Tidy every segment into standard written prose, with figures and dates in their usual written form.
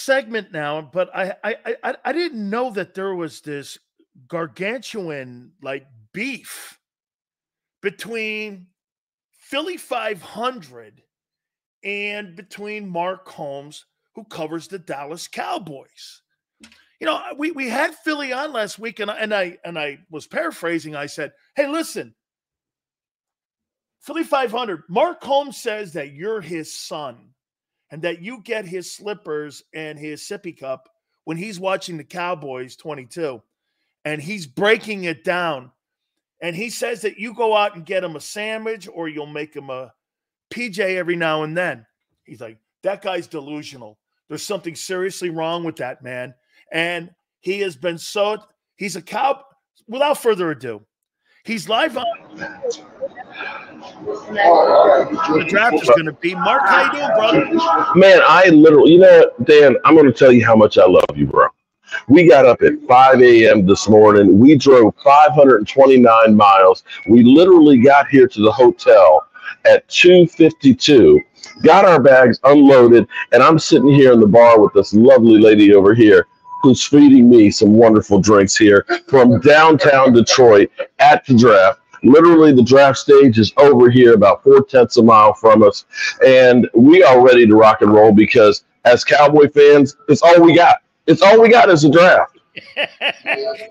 segment now, but I didn't know that there was this gargantuan like beef between Philly 500 and between Mark Holmes, who covers the Dallas Cowboys. You know, we had Philly on last week, and I was paraphrasing. I said, "Hey, listen, Philly 500. Mark Holmes says that you're his son, and that you get his slippers and his sippy cup when he's watching the Cowboys 22, and he's breaking it down. And he says that you go out and get him a sandwich, or you'll make him a PJ every now and then." He's like, "That guy's delusional. There's something seriously wrong with that man." And he has been he's a cow. Without further ado, he's live on. The draft is going to be. Mark, how you doing, brother? Man, I literally, you know what, Dan, I'm going to tell you how much I love you, bro. We got up at 5 a.m. this morning. We drove 529 miles. We literally got here to the hotel at 2:52, got our bags unloaded, and I'm sitting here in the bar with this lovely lady over here who's feeding me some wonderful drinks here from downtown Detroit at the draft. Literally, the draft stage is over here about 4/10 of a mile from us, and we are ready to rock and roll because as Cowboy fans, it's all we got. It's all we got is a draft.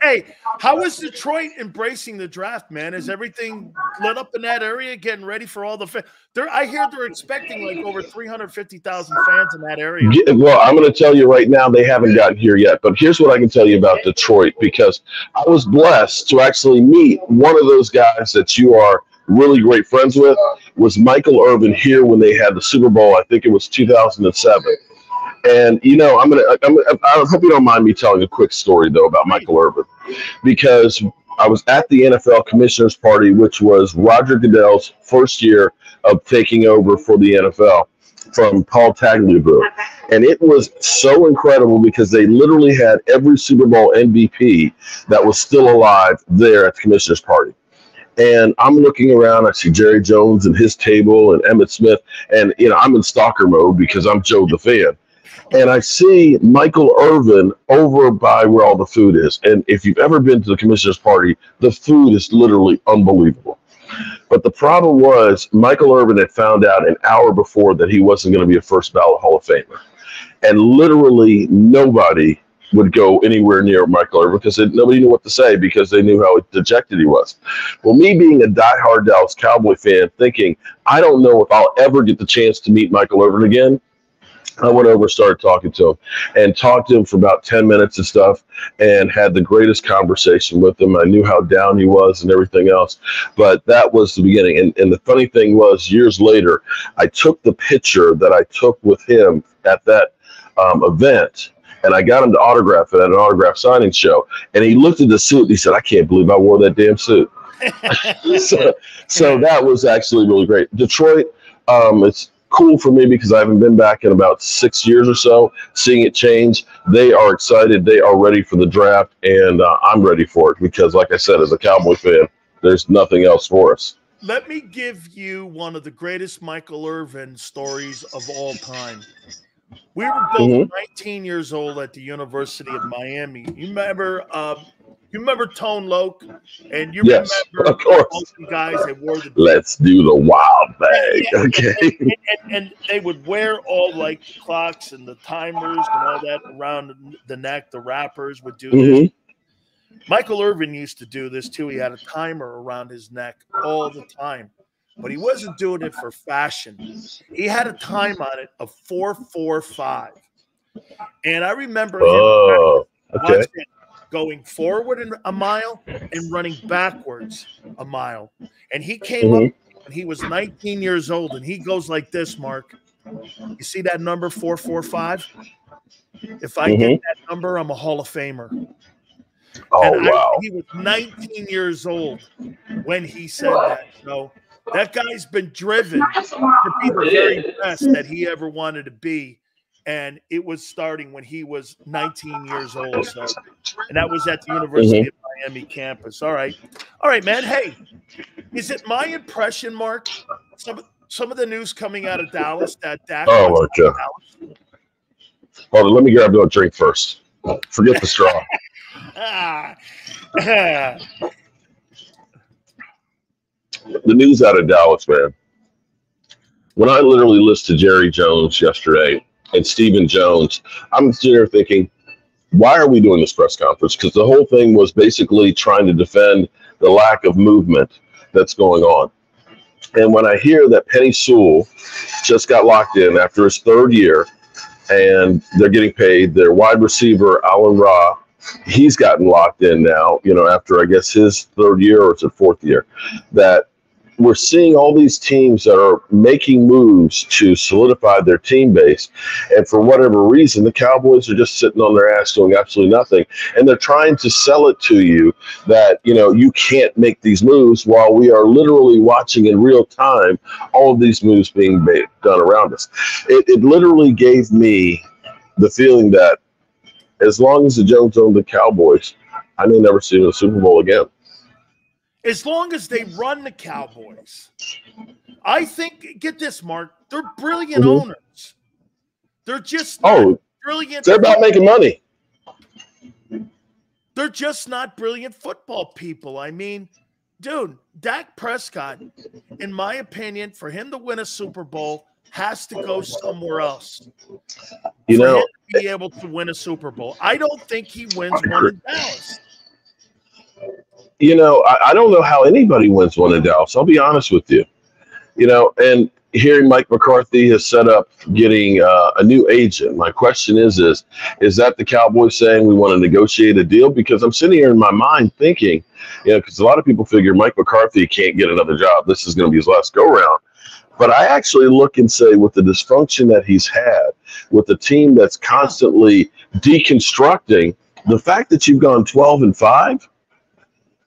Hey, how is Detroit embracing the draft, man? Is everything lit up in that area, getting ready for all the fans? I hear they're expecting like over 350,000 fans in that area. Well, I'm going to tell you right now, they haven't gotten here yet. But here's what I can tell you about Detroit, because I was blessed to actually meet one of those guys that you are really great friends with, was Michael Irvin here when they had the Super Bowl. I think it was 2007. And, you know, I hope you don't mind me telling a quick story, though, about Michael Irvin, because I was at the NFL Commissioners Party, which was Roger Goodell's first year of taking over for the NFL from Paul Tagliabue. And it was so incredible because they literally had every Super Bowl MVP that was still alive there at the Commissioners Party. And I'm looking around, I see Jerry Jones and his table and Emmitt Smith, and, you know, I'm in stalker mode because I'm Joe the fan. And I see Michael Irvin over by where all the food is. And if you've ever been to the Commissioner's Party, the food is literally unbelievable. But the problem was Michael Irvin had found out an hour before that he wasn't going to be a first ballot Hall of Famer. And literally nobody would go anywhere near Michael Irvin because nobody knew what to say because they knew how dejected he was. Well, me being a diehard Dallas Cowboy fan, thinking, I don't know if I'll ever get the chance to meet Michael Irvin again, I went over and started talking to him and talked to him for about 10 minutes and stuff and had the greatest conversation with him. I knew how down he was and everything else, but that was the beginning. And the funny thing was, years later, I took the picture that I took with him at that event, and I got him to autograph it at an autograph signing show. And he looked at the suit and he said, "I can't believe I wore that damn suit." so that was actually really great. Detroit, it's cool for me because I haven't been back in about 6 years or so, seeing it change. They are excited. They are ready for the draft, and I'm ready for it because, like I said, as a Cowboy fan, there's nothing else for us. Let me give you one of the greatest Michael Irvin stories of all time. We were both 19 years old at the University of Miami. You remember Tone Loke? And you yes, remember of course. the guys that wore the Let's do the wild bag. Okay. And they would wear all like the clocks and the timers and all that around the neck. The rappers would do this. Michael Irvin used to do this too. He had a timer around his neck all the time. But he wasn't doing it for fashion. He had a time on it of 4:45. And I remember him going forward a mile and running backwards a mile. And he came up when he was 19 years old, and he goes like this, Mark. You see that number 4:45? If I get that number, I'm a Hall of Famer. Wow. He was 19 years old when he said that. So that guy's been driven to be the very best that he ever wanted to be. And it was starting when he was 19 years old. So, and that was at the University of Miami campus. All right, man. Hey, is it my impression, Mark? Some of the news coming out of Dallas that Dak. Oh, my God. Hold on, let me grab a drink first. Forget the straw. The news out of Dallas, man. When I literally listened to Jerry Jones yesterday and Stephen Jones, I'm sitting there thinking, why are we doing this press conference? Because the whole thing was basically trying to defend the lack of movement that's going on. And when I hear that Penny Sewell just got locked in after his third year and they're getting paid, their wide receiver, Alan Ra, he's gotten locked in now, after I guess his third year or it's his fourth year, that we're seeing all these teams that are making moves to solidify their team base. And for whatever reason, the Cowboys are just sitting on their ass doing absolutely nothing. And they're trying to sell it to you that, you can't make these moves while we are literally watching in real time all of these moves being done around us. It literally gave me the feeling that as long as the Jones owned the Cowboys, I may never see them in the Super Bowl again. As long as they run the Cowboys. I think, get this, Mark, they're brilliant owners. They're just not brilliant. They're about making money. They're just not brilliant football people. I mean, dude, Dak Prescott, in my opinion, for him to win a Super Bowl, has to go somewhere else. For him to be able to win a Super Bowl. I don't think he wins one in Dallas. I don't know how anybody wins one in Dallas. I'll be honest with you. And hearing Mike McCarthy has set up getting a new agent. My question is that the Cowboys saying we want to negotiate a deal? Because I'm sitting here in my mind thinking, because a lot of people figure Mike McCarthy can't get another job. This is going to be his last go-round. But I actually look and say, with the dysfunction that he's had, with the team that's constantly deconstructing, the fact that you've gone 12-5,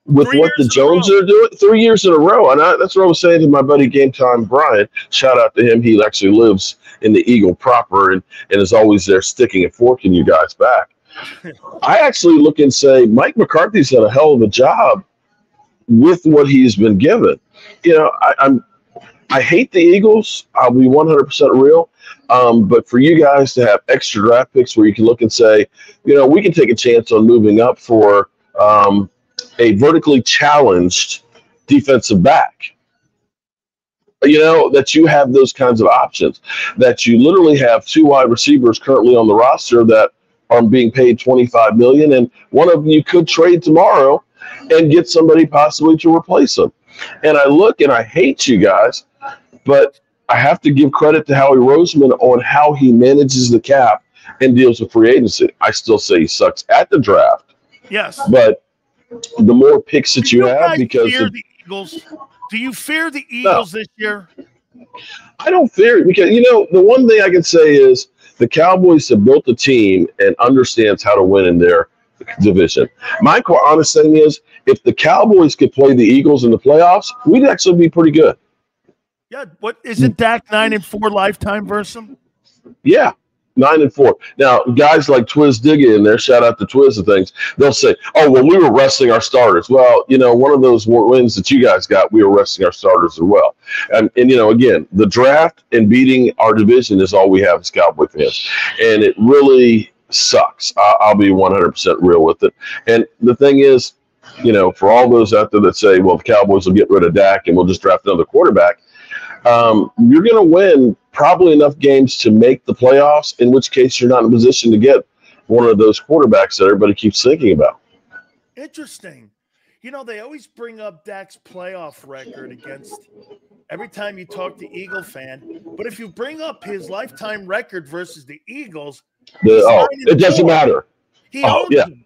with what the Jones are doing 3 years in a row. And that's what I was saying to my buddy Game Time Brian. Shout out to him. He actually lives in the Eagle proper and is always there sticking a fork in you guys' back. I actually look and say Mike McCarthy's done a hell of a job with what he's been given. I hate the Eagles. I'll be 100% real. But for you guys to have extra draft picks where you can look and say, we can take a chance on moving up for a vertically challenged defensive back, that you have those kinds of options, that you literally have two wide receivers currently on the roster that are being paid $25 million, and one of them you could trade tomorrow and get somebody possibly to replace them. And I look and I hate you guys, but I have to give credit to Howie Roseman on how he manages the cap and deals with free agency. I still say he sucks at the draft. Yes. But the more picks that you have, because fear the Eagles. Do you fear the Eagles this year? I don't fear it because the one thing I can say is the Cowboys have built a team and understands how to win in their division. My honest thing is, if the Cowboys could play the Eagles in the playoffs, we'd actually be pretty good. Yeah, what isn't Dak 9-4 lifetime versus him? Yeah. 9-4. Now, guys like Twiz Digga in there, shout out to Twiz and things, they'll say, oh, well, we were resting our starters. Well, one of those wins that you guys got, we were resting our starters as well. And again, the draft and beating our division is all we have as Cowboy fans. And it really sucks. I'll be 100% real with it. And the thing is, for all those out there that say, well, the Cowboys will get rid of Dak and we'll just draft another quarterback, you're going to win probably enough games to make the playoffs, in which case you're not in a position to get one of those quarterbacks that everybody keeps thinking about. Interesting. They always bring up Dak's playoff record against every time you talk to Eagle fan. But if you bring up his lifetime record versus the Eagles, it doesn't matter. He owns them.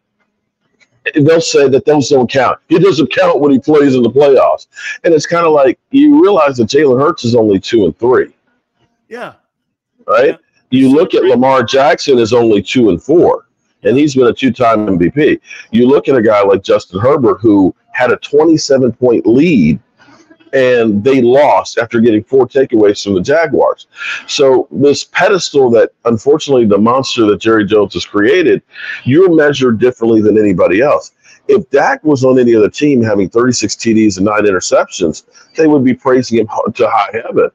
They'll say that those don't count. It doesn't count when he plays in the playoffs. And it's kind of like you realize that Jalen Hurts is only 2-3. Yeah. Right? Yeah. You look at Lamar Jackson is only 2-4, and he's been a two-time MVP. You look at a guy like Justin Herbert who had a 27-point lead, and they lost after getting 4 takeaways from the Jaguars. So this pedestal that, unfortunately, the monster that Jerry Jones has created, you're measured differently than anybody else. If Dak was on any other team having 36 TDs and 9 interceptions, they would be praising him to high heaven.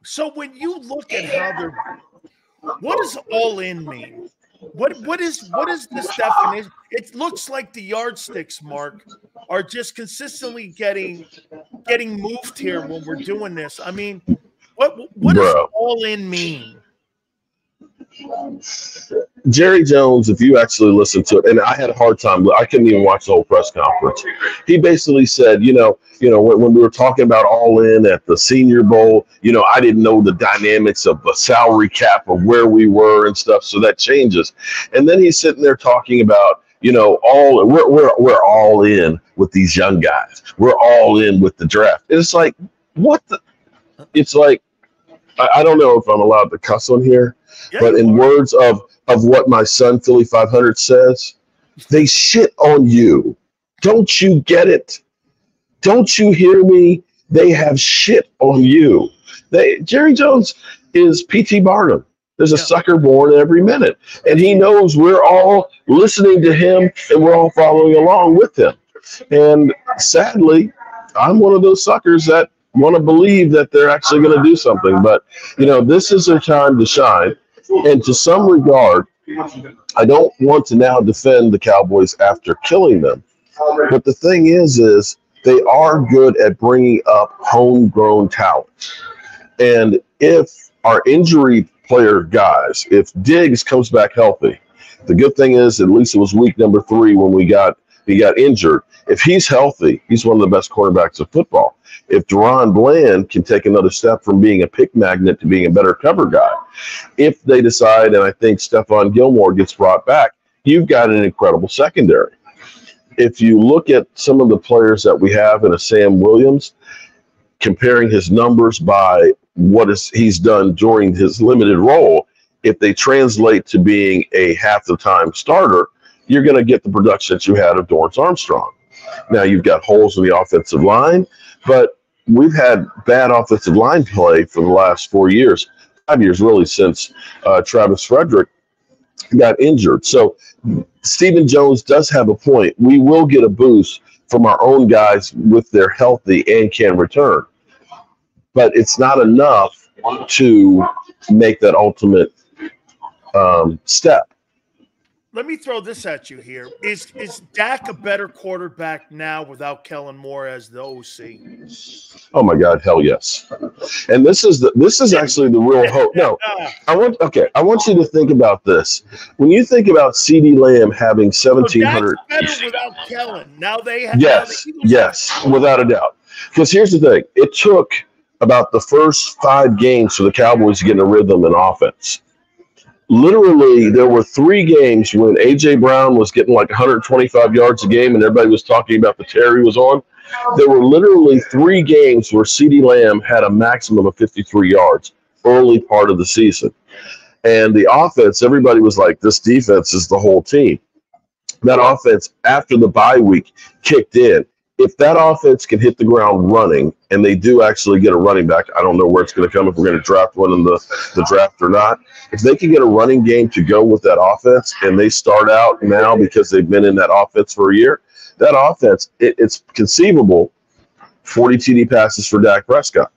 So when you look at how they're What does all in mean? What is this definition? It looks like the yardsticks, Mark, are just consistently getting moved here when we're doing this. I mean, what does all in mean? Jerry Jones, if you actually listen to it, and I had a hard time, I couldn't even watch the whole press conference. He basically said, when we were talking about all in at the Senior Bowl, I didn't know the dynamics of the salary cap or where we were and stuff, so that changes. And then he's sitting there talking about, we're all in with these young guys. We're all in with the draft. And it's like, what the? It's like, I don't know if I'm allowed to cuss on here, but in words of what my son, Philly 500, says, they shit on you. Don't you get it? Don't you hear me? They have shit on you. Jerry Jones is P.T. Barnum. There's a sucker born every minute. And he knows we're all listening to him and we're all following along with him. And sadly, I'm one of those suckers that want to believe that they're actually going to do something. But, this is their time to shine. And to some regard, I don't want to now defend the Cowboys after killing them. But the thing is they are good at bringing up homegrown talent. And if our injury player guys, if Diggs comes back healthy, the good thing is at least it was week number 3 when he got injured. If he's healthy, he's one of the best quarterbacks of football. If Deron Bland can take another step from being a pick magnet to being a better cover guy, if they decide, and I think Stephon Gilmore gets brought back, you've got an incredible secondary. If you look at some of the players that we have in a Sam Williams, comparing his numbers by he's done during his limited role, if they translate to being a half the time starter, you're going to get the production that you had of Dorrance Armstrong. Now you've got holes in the offensive line, but we've had bad offensive line play for the last 4 years, 5 years really, since Travis Frederick got injured. So Stephen Jones does have a point. We will get a boost from our own guys with their healthy and can return. But it's not enough to make that ultimate step. Let me throw this at you here. Is Dak a better quarterback now without Kellen Moore as the OC? Oh my God, hell yes. And this is actually the real hope. No, I want you to think about this. When you think about CeeDee Lamb having 1,700, Dak's better without Kellen. Now they have. Yes, without a doubt. Because here's the thing: it took about the first 5 games for the Cowboys to get in a rhythm in offense. Literally, there were 3 games when A.J. Brown was getting like 125 yards a game and everybody was talking about the tear he was on. There were literally 3 games where CeeDee Lamb had a maximum of 53 yards early part of the season. And the offense, everybody was like, this defense is the whole team. That offense, after the bye week, kicked in. If that offense can hit the ground running, and they do actually get a running back, I don't know where it's going to come, if we're going to draft one in the draft or not. If they can get a running game to go with that offense, and they start out now because they've been in that offense for a year, that offense, it's conceivable 40 TD passes for Dak Prescott.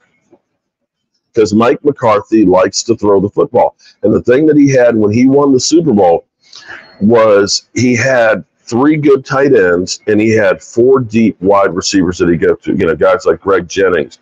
Because Mike McCarthy likes to throw the football. And the thing that he had when he won the Super Bowl was he had 3 good tight ends, and he had 4 deep wide receivers that he got to, guys like Greg Jennings,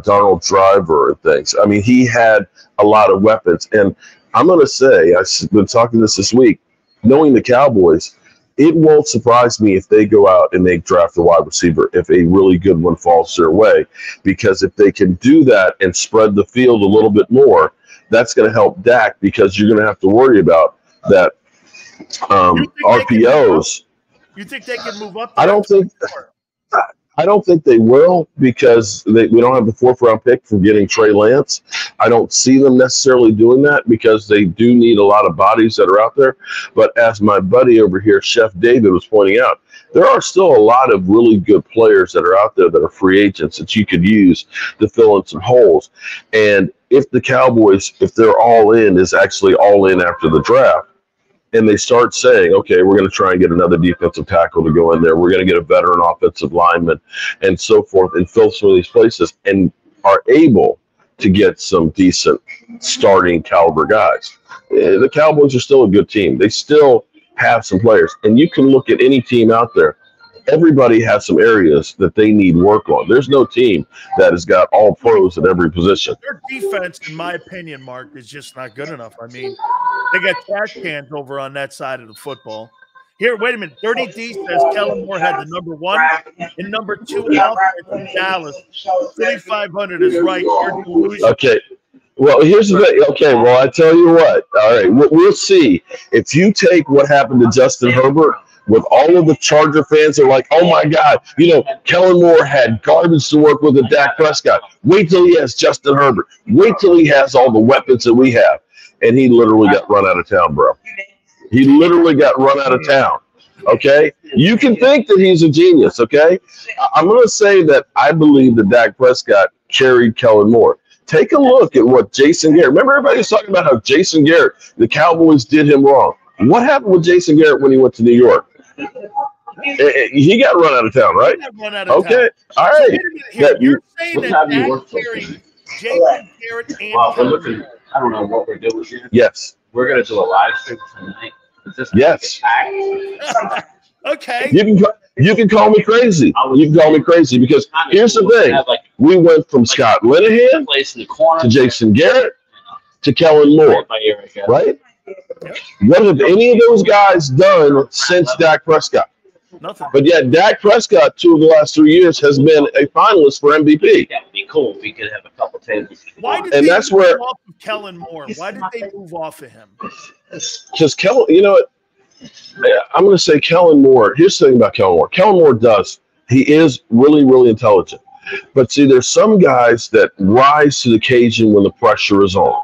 Donald Driver, and things. I mean, he had a lot of weapons. And I'm going to say, I've been talking this week, knowing the Cowboys, it won't surprise me if they go out and they draft a wide receiver if a really good one falls their way. Because if they can do that and spread the field a little bit more, that's going to help Dak, because you're going to have to worry about that RPOs. You think they can move up? I don't think they will, because we don't have the 4th round pick for getting Trey Lance. I don't see them necessarily doing that, because they do need a lot of bodies that are out there. But as my buddy over here, Chef David, was pointing out, there are still a lot of really good players that are out there that are free agents that you could use to fill in some holes. And if the Cowboys, if they're all in, is actually all in after the draft, and they start saying, okay, we're going to try and get another defensive tackle to go in there, we're going to get a veteran offensive lineman and so forth, and fill some of these places, and are able to get some decent starting caliber guys, the Cowboys are still a good team. They still have some players. And you can look at any team out there. Everybody has some areas that they need work on. There's no team that has got all pros at every position. Their defense, in my opinion, Mark, is just not good enough. I mean, they got trash cans over on that side of the football. Here, wait a minute. 30 D says Kellen Moore had the number 1 and number 2 offense in Dallas. 3,500 is right. Okay. Well, here's the thing. Okay, well, I tell you what. All right, we'll see. If you take what happened to Justin Herbert, with all of the Charger fans are like, oh, my God, Kellen Moore had garbage to work with Dak Prescott. Wait till he has Justin Herbert. Wait till he has all the weapons that we have. And he literally got run out of town, bro. He literally got run out of town, okay? You can think that he's a genius, okay? I'm going to say that I believe that Dak Prescott carried Kellen Moore. Take a look at what Jason Garrett – remember everybody was talking about how Jason Garrett, the Cowboys did him wrong. What happened with Jason Garrett when he went to New York? He got run out of town, right? Okay, all right. So you're saying that Dak carried Jason Garrett and Kellen. I don't know what we're doing here. Yes. We're going to do a live stream tonight. Yes. Okay. You can call me crazy. You can call me crazy because here's the thing. We went from Scott Linehan to Jason Garrett to Kellen Moore, right? What have any of those guys done since Dak Prescott? Nothing. But yet Dak Prescott, 2 of the last 3 years, has been a finalist for MVP. Yeah, it'd be cool if we could have a couple tables. Why did they move off of Kellen Moore? Why did they move off of him? Because Kellen, I'm going to say Kellen Moore. Here's the thing about Kellen Moore. Kellen Moore he is really, really intelligent. But see, there's some guys that rise to the occasion when the pressure is on.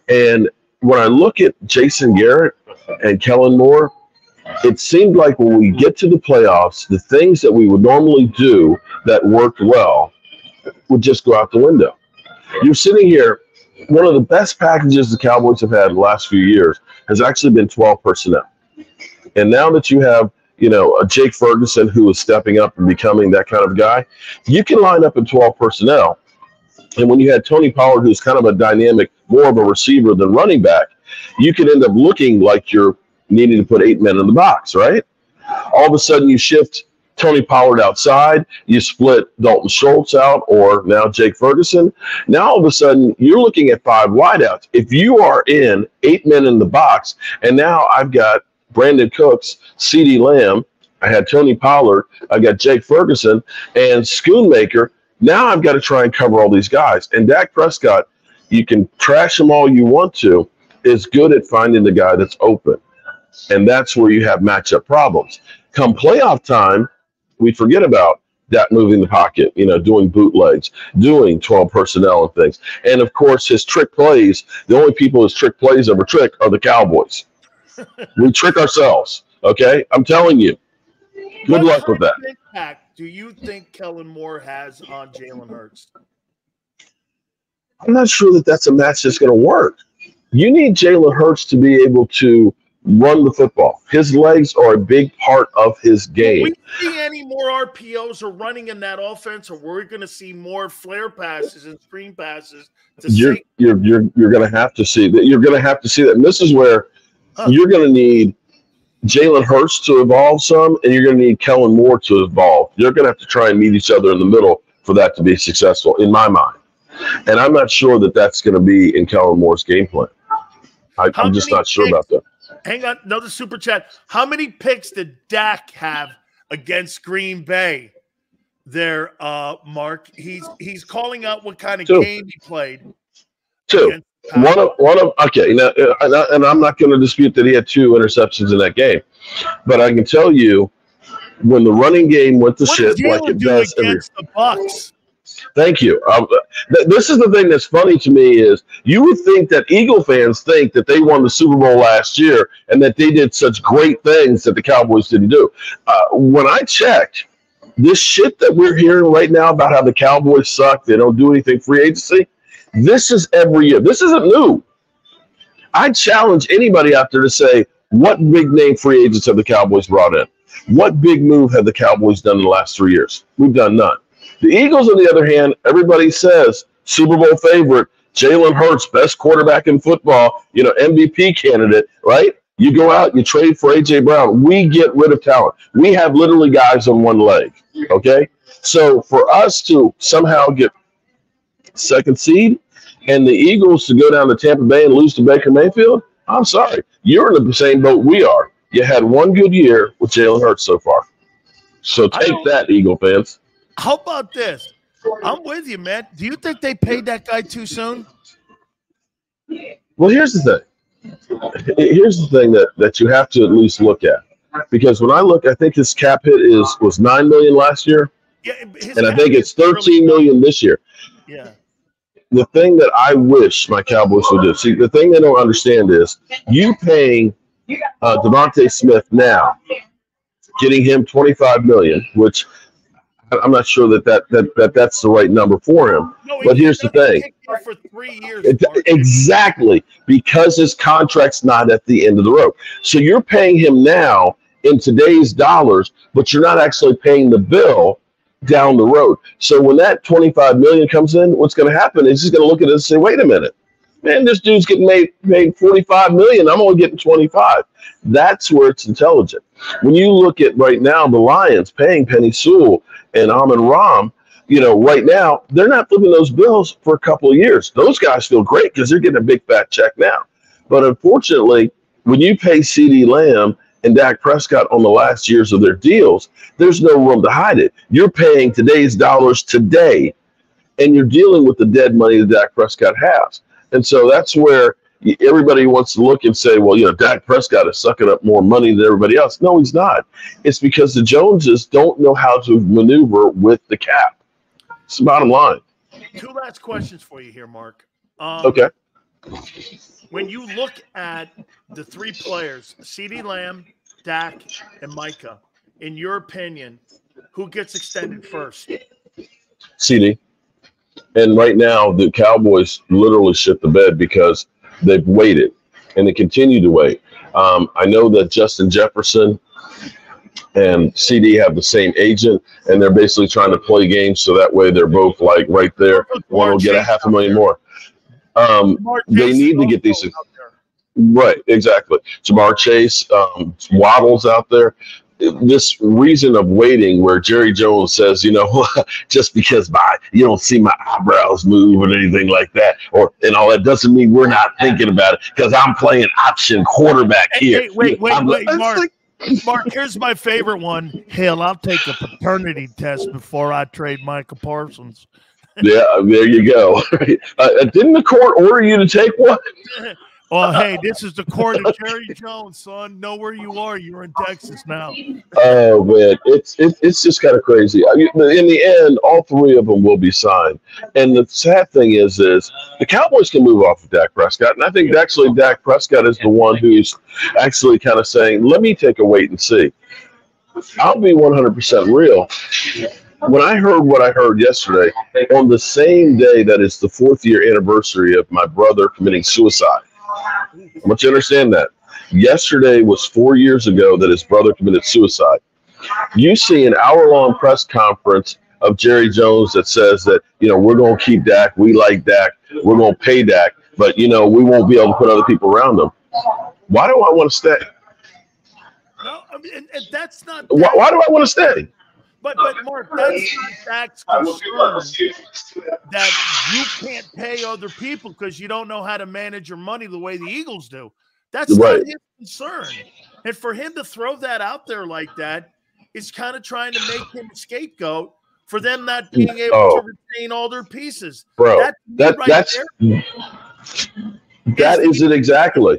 And when I look at Jason Garrett and Kellen Moore, it seemed like when we get to the playoffs, the things that we would normally do that worked well would just go out the window. You're sitting here, one of the best packages the Cowboys have had in the last few years has actually been 12 personnel. And now that you have, a Jake Ferguson who is stepping up and becoming that kind of guy, you can line up in 12 personnel. And when you had Tony Pollard, who's kind of a dynamic, more of a receiver than running back, you could end up looking like you're needing to put 8 men in the box, right? All of a sudden you shift Tony Pollard outside, you split Dalton Schultz out, or now Jake Ferguson. Now all of a sudden you're looking at 5 wideouts. If you are in 8 men in the box, and now I've got Brandon Cooks, CeeDee Lamb, I had Tony Pollard, I got Jake Ferguson, and Schoonmaker. Now I've got to try and cover all these guys. And Dak Prescott, you can trash him all you want to, is good at finding the guy that's open. And that's where you have matchup problems. Come playoff time, we forget about that moving the pocket, doing bootlegs, doing 12 personnel and things. And, of course, his trick plays, the only people his trick plays ever trick are the Cowboys. We trick ourselves, okay? I'm telling you. Good luck with that. What impact do you think Kellen Moore has on Jalen Hurts? I'm not sure that that's a match that's going to work. You need Jalen Hurts to be able to run the football. His legs are a big part of his game. Will we see any more RPOs or running in that offense, or we're going to see more flare passes and screen passes? You're going to have to see that. You're going to have to see that. And this is where you're going to need Jalen Hurts to evolve some, and you're going to need Kellen Moore to evolve. You're going to have to try and meet each other in the middle for that to be successful, in my mind. And I'm not sure that that's going to be in Kellen Moore's game plan. I'm just not sure about that. Hang on, another super chat. How many picks did Dak have against Green Bay there, Mark? He's calling out what kind of game he played. 2. One of okay, now, and I'm not going to dispute that he had 2 interceptions in that game, but I can tell you when the running game went to shit like it does against the Bucs. Thank you. This is the thing that's funny to me is you would think that Eagle fans think that they won the Super Bowl last year and that they did such great things that the Cowboys didn't do. When I checked, this shit that we're hearing right now about how the Cowboys suck, they don't do anything free agency, this is every year. This isn't new. I challenge anybody out there to say, what big name free agents have the Cowboys brought in? What big move have the Cowboys done in the last 3 years? We've done none. The Eagles, on the other hand, everybody says Super Bowl favorite, Jalen Hurts, best quarterback in football, MVP candidate, right? You go out, you trade for A.J. Brown. We get rid of talent. We have literally guys on one leg, okay? So for us to somehow get second seed and the Eagles to go down to Tampa Bay and lose to Baker Mayfield, I'm sorry. You're in the same boat we are. You had one good year with Jalen Hurts so far. So take that, Eagle fans. How about this? I'm with you, man. Do you think they paid that guy too soon? Well, here's the thing. Here's the thing that you have to at least look at. Because when I look, I think his cap hit was $9 million last year. Yeah, and I think it's $13 million this year. Yeah. The thing that I wish my Cowboys would do, see, the thing they don't understand is you paying Devontae Smith now, getting him $25 million, which I'm not sure that's the right number for him. No, but here's the thing. For 3 years. Exactly, because his contract's not at the end of the road. So you're paying him now in today's dollars, but you're not actually paying the bill down the road. So when that $25 million comes in, what's going to happen is he's going to look at it and say, wait a minute, man, this dude's getting paid $45 million. I'm only getting 25. That's where it's intelligent. When you look at right now, the Lions paying Penny Sewell and Amon-Ra, right now, they're not flipping those bills for a couple of years. Those guys feel great because they're getting a big fat check now. But unfortunately, when you pay CeeDee Lamb and Dak Prescott on the last years of their deals, there's no room to hide it. You're paying today's dollars today, and you're dealing with the dead money that Dak Prescott has. And so that's where everybody wants to look and say, well, Dak Prescott is sucking up more money than everybody else. No, he's not. It's because the Joneses don't know how to maneuver with the cap. It's the bottom line. 2 last questions for you here, Mark. Okay. When you look at the 3 players, CeeDee Lamb, Dak, and Micah, in your opinion, who gets extended first? CeeDee. And right now, the Cowboys literally shit the bed because they've waited, and they continue to wait. I know that Justin Jefferson and CeeDee have the same agent, and they're basically trying to play games so that way they're both like right there. One will get $500,000 more. They need to get these. Right, exactly. Jamar Chase, Waddle's out there. This reason of waiting where Jerry Jones says, just because you don't see my eyebrows move or anything like that, and all that doesn't mean we're not thinking about it because I'm playing option quarterback here. Hey, wait, Mark. Mark, here's my favorite one. Hell, I'll take a paternity test before I trade Micah Parsons. Yeah, there you go. Didn't the court order you to take one? Oh, hey, this is the court of Jerry Jones, son. Know where you are. You're in Texas now. Oh, man. It's just kind of crazy. In the end, all 3 of them will be signed. And the sad thing is the Cowboys can move off of Dak Prescott. And I think actually Dak Prescott is the one who's actually kind of saying, let me take a wait and see. I'll be 100% real. When I heard what I heard yesterday, on the same day that is the 4th year anniversary of my brother committing suicide, I want you to understand that. Yesterday was 4 years ago that his brother committed suicide. You see an hour-long press conference of Jerry Jones that says that, we're going to keep Dak. We like Dak. We're going to pay Dak. But, we won't be able to put other people around him. Why do I want to stay? No, I mean, and that's not. Why do I want to stay? But Mark, that's not Dak's concern that you can't pay other people because you don't know how to manage your money the way the Eagles do. That's not his concern. And for him to throw that out there like that is kind of trying to make him a scapegoat for them not being able to retain all their pieces. Bro, that is it exactly.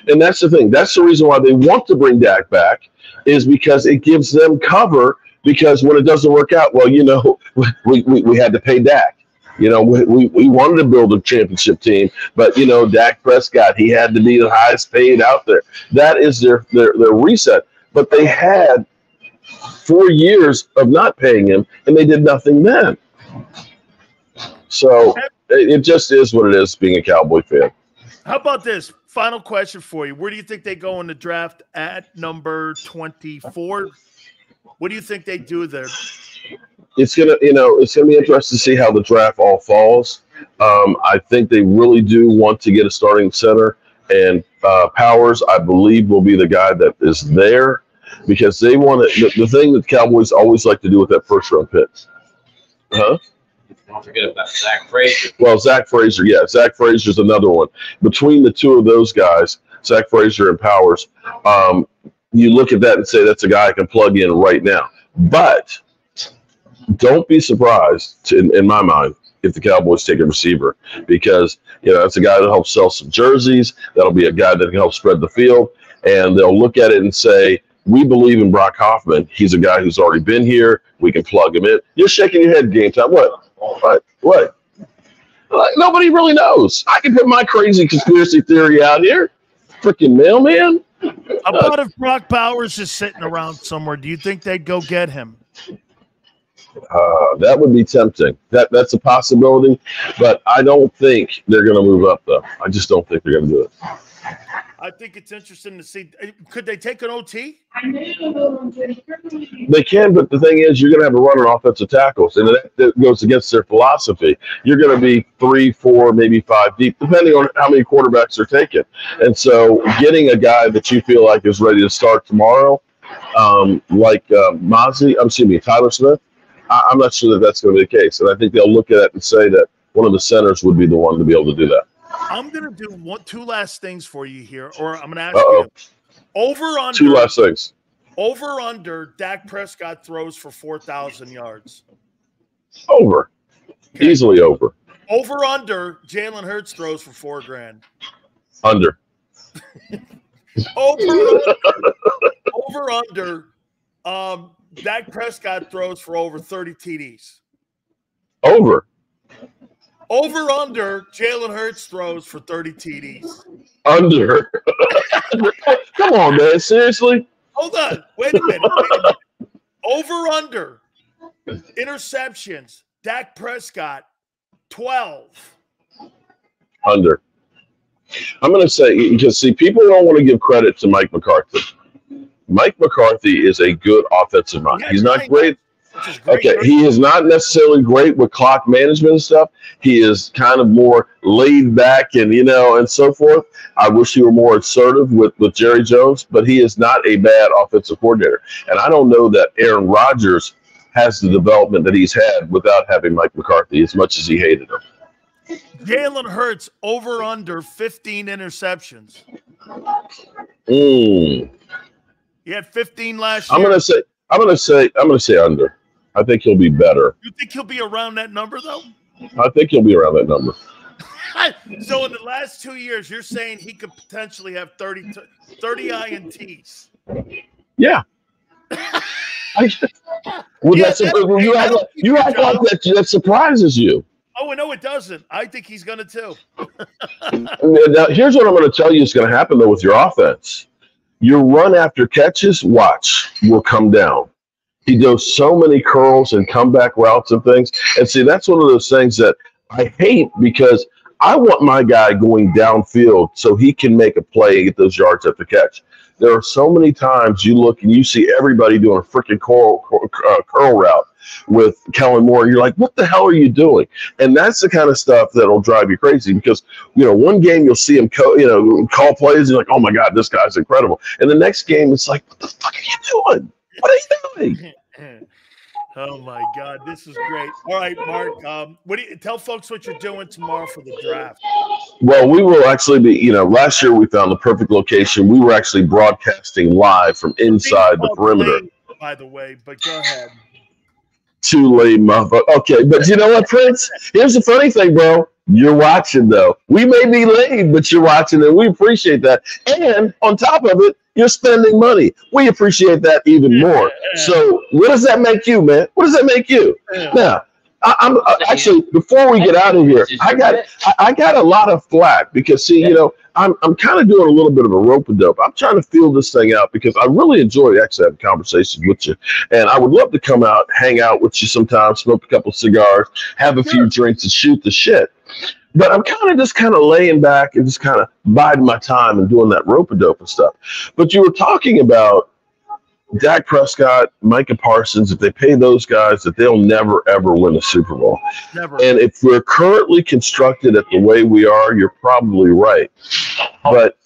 And that's the thing. That's the reason why they want to bring Dak back, is because it gives them cover, because when it doesn't work out, well, we had to pay Dak. We wanted to build a championship team, but, Dak Prescott, he had to be the highest paid out there. That is their reset. But they had 4 years of not paying him, and they did nothing then. So it just is what it is being a Cowboy fan. How about this? Final question for you. Where do you think they go in the draft at number 24? What do you think they do there? It's gonna be interesting to see how the draft all falls. I think they really do want to get a starting center, and Powers, I believe, will be the guy that is there because they want to. The thing that the Cowboys always like to do with that first-round pick. Huh? Don't forget about Zach Frazier. Well, Zach Frazier, yeah. Zach Frazier's another one. Between the two of those guys, Zach Frazier and Powers, you look at that and say that's a guy I can plug in right now. But don't be surprised, in my mind, if the Cowboys take a receiver because, that's a guy that helps sell some jerseys. That'll be a guy that can help spread the field. And they'll look at it and say, we believe in Brock Hoffman. He's a guy who's already been here. We can plug him in. You're shaking your head, Game Time. What? Like, nobody really knows. I can put my crazy conspiracy theory out here. Freaking mailman. How about if Brock Bowers is sitting around somewhere? Do you think they'd go get him? That would be tempting. That's a possibility, but I don't think they're going to move up, though. I just don't think they're going to do it. I think it's interesting to see. Could they take an OT? They can, but the thing is, you're going to have a runner offensive tackles, and that goes against their philosophy. You're going to be 3, 4, maybe 5 deep, depending on how many quarterbacks they're taking. And so getting a guy that you feel like is ready to start tomorrow, like Tyler Smith, I'm not sure that that's going to be the case. And I think they'll look at it and say that one of the centers would be the one to be able to do that. I'm going to do two last things for you here, or I'm going to ask you. Over under. 2 last things. Over under. Dak Prescott throws for 4,000 yards. Over. Okay. Easily over. Over under. Jalen Hurts throws for $4,000. Under. Over under. Dak Prescott throws for over 30 TDs. Over. Over under, Jalen Hurts throws for 30 TDs. Under. Come on, man. Seriously? Hold on. Wait a minute. Over under, interceptions, Dak Prescott, 12. Under. I'm going to say, because, see, people don't want to give credit to Mike McCarthy. Mike McCarthy is a good offensive mind. He's not great. Okay, he is not necessarily great with clock management and stuff. He is kind of more laid back and, and so forth. I wish he were more assertive with Jerry Jones, but he is not a bad offensive coordinator. And I don't know that Aaron Rodgers has the development that he's had without having Mike McCarthy as much as he hated him. Jalen Hurts over under 15 interceptions. He had 15 last year. I'm gonna say under. I think he'll be better. You think he'll be around that number, though? I think he'll be around that number. So in the last 2 years, you're saying he could potentially have 30 INTs? Yeah. You act like that surprises you. Oh, no, it doesn't. I think he's going to, too. Now, here's what I'm going to tell you is going to happen, though, with your offense. Your run after catches, will come down. He does so many curls and comeback routes and things. And see, that's one of those things that I hate because I want my guy going downfield so he can make a play and get those yards at the catch. There are so many times you look and you see everybody doing a freaking curl route with Kellen Moore. You're like, what the hell are you doing? And that's the kind of stuff that'll drive you crazy because, one game you'll see him call plays and you're like, oh my God, this guy's incredible. And the next game, it's like, what the fuck are you doing? What are you doing? Oh my God, this is great. All right, Mark, tell folks what you're doing tomorrow for the draft. Well, we will actually be, last year we found the perfect location. We were actually broadcasting live from inside the perimeter. By the way, but go ahead. Too late, motherfucker. Okay, but you know what, Prince? Here's the funny thing, bro. You're watching, though. We may be late, but you're watching, and we appreciate that. And on top of it, you're spending money. We appreciate that even more. So what does that make you, man? What does that make you? Now, I'm actually, before we get out of here, I got a lot of flack because, see, I'm kind of doing a little bit of a rope-a-dope. I'm trying to feel this thing out because I really enjoy actually having conversations with you. And I would love to come out, hang out with you sometime, smoke a couple cigars, have a few drinks, and shoot the shit. But I'm kind of laying back and just kind of biding my time and doing that rope-a-dope and stuff. But you were talking about Dak Prescott, Micah Parsons, if they pay those guys, that they'll never, ever win a Super Bowl. Never. And if we're currently constructed at the way we are, you're probably right. But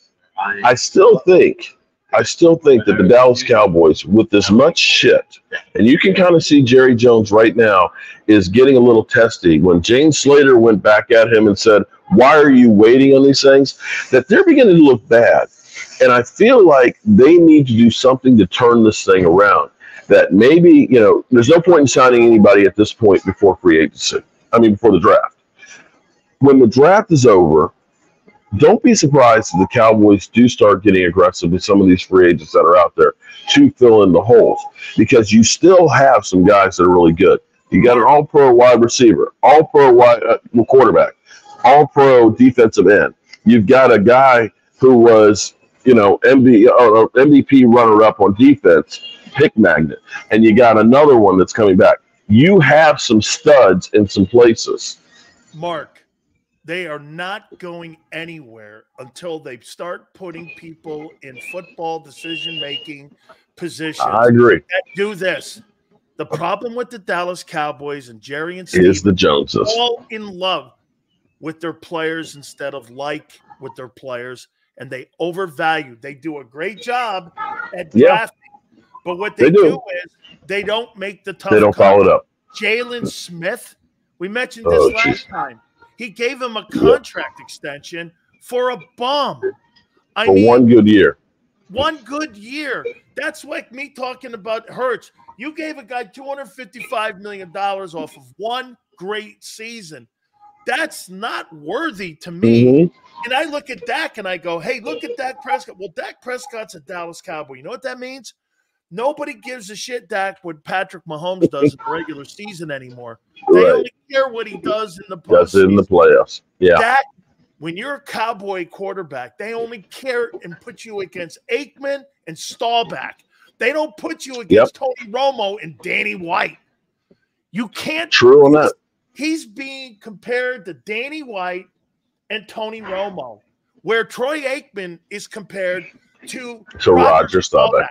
I still think that the Dallas Cowboys, with as much shit, and you can kind of see Jerry Jones right now is getting a little testy. When James Slater went back at him and said, "Why are you waiting on these things?" that they're beginning to look bad. And I feel like they need to do something to turn this thing around. That maybe, there's no point in signing anybody at this point before free agency. Before the draft. When the draft is over, don't be surprised if the Cowboys do start getting aggressive with some of these free agents that are out there to fill in the holes, because you still have some guys that are really good. You got an all-pro wide receiver, all-pro quarterback, all-pro defensive end. You've got a guy who was, MVP runner-up on defense, pick magnet, and you got another one that's coming back. You have some studs in some places. Mark, they are not going anywhere until they start putting people in football decision-making positions. I agree. That do this. The problem with the Dallas Cowboys and Jerry and Steve is the Joneses all in love with their players instead of with their players, and they overvalue. They do a great job at drafting, but what they do is they don't make the tough. They don't follow it up. Jalen Smith, we mentioned this last time. He gave him a contract extension for a bum. For 1 good year. 1 good year. That's like me talking about Hurts. You gave a guy $255 million off of 1 great season. That's not worthy to me. Mm-hmm. And I look at Dak and I go, hey, look at Dak Prescott. Well, Dak Prescott's a Dallas Cowboy. You know what that means? Nobody gives a shit, Dak, what Patrick Mahomes does in the regular season anymore. They only care what he does in the postseason. Does it in the playoffs. Yeah. Dak, when you're a Cowboy quarterback, they only care and put you against Aikman and Staubach. They don't put you against Tony Romo and Danny White. You can't. True on that. He's being compared to Danny White and Tony Romo, where Troy Aikman is compared to Roger Staubach.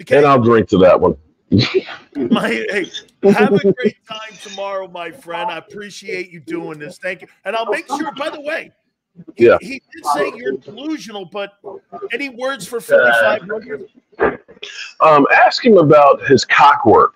Okay? And I'll drink to that one. Hey, have a great time tomorrow, my friend. I appreciate you doing this. Thank you. And I'll make sure, by the way, he did say you're delusional, but any words for 5,500? Ask him about his cock work.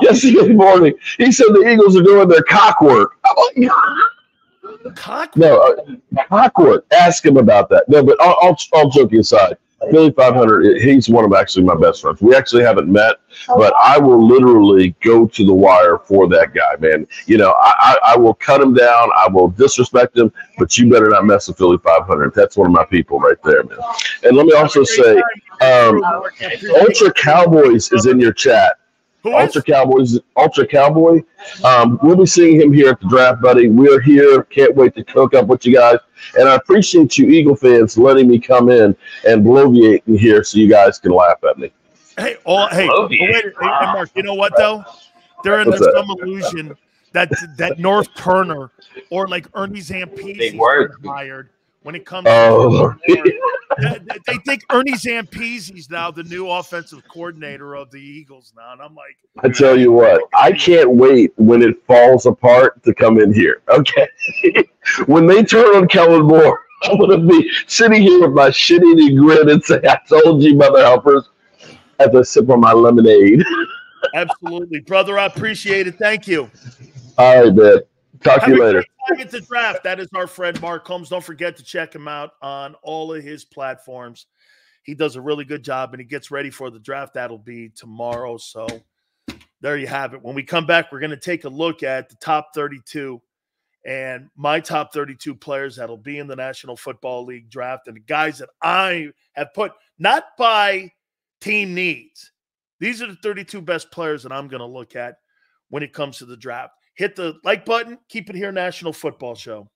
Yesterday morning, he said the Eagles are doing their cock work. I'm like, cock work? No, cock work. Ask him about that. No, but all joking aside, Philly 500, he's one of actually my best friends. We actually haven't met, but I will literally go to the wire for that guy, man. I will cut him down. I will disrespect him, but you better not mess with Philly 500. That's one of my people right there, man. And let me also say, Ultra Cowboys is in your chat. Ultra Cowboy. We'll be seeing him here at the draft, buddy. We're here. Can't wait to cook up with you guys. And I appreciate you, Eagle fans, letting me come in and bloviate in here so you guys can laugh at me. Hey, Mark, you know what, though? They're under some illusion that North Turner or like Ernie Zampese hired when it comes to they think Ernie Zampese's now the new offensive coordinator of the Eagles now. And I'm like, I tell you what, I can't wait when it falls apart to come in here. Okay. When they turn on Kellen Moore, I'm going to be sitting here with my shitty grin and say, I told you, mother helpers, as I sip on my lemonade. Absolutely. Brother, I appreciate it. Thank you. All right, man. Talk to you later. At the draft. That is our friend Mark Holmes. Don't forget to check him out on all of his platforms. He does a really good job, and he gets ready for the draft. That'll be tomorrow. So there you have it. When we come back, we're going to take a look at the top 32 and my top 32 players that'll be in the National Football League draft, and the guys that I have put not by team needs. These are the 32 best players that I'm going to look at when it comes to the draft. Hit the like button. Keep it here, National Football Show.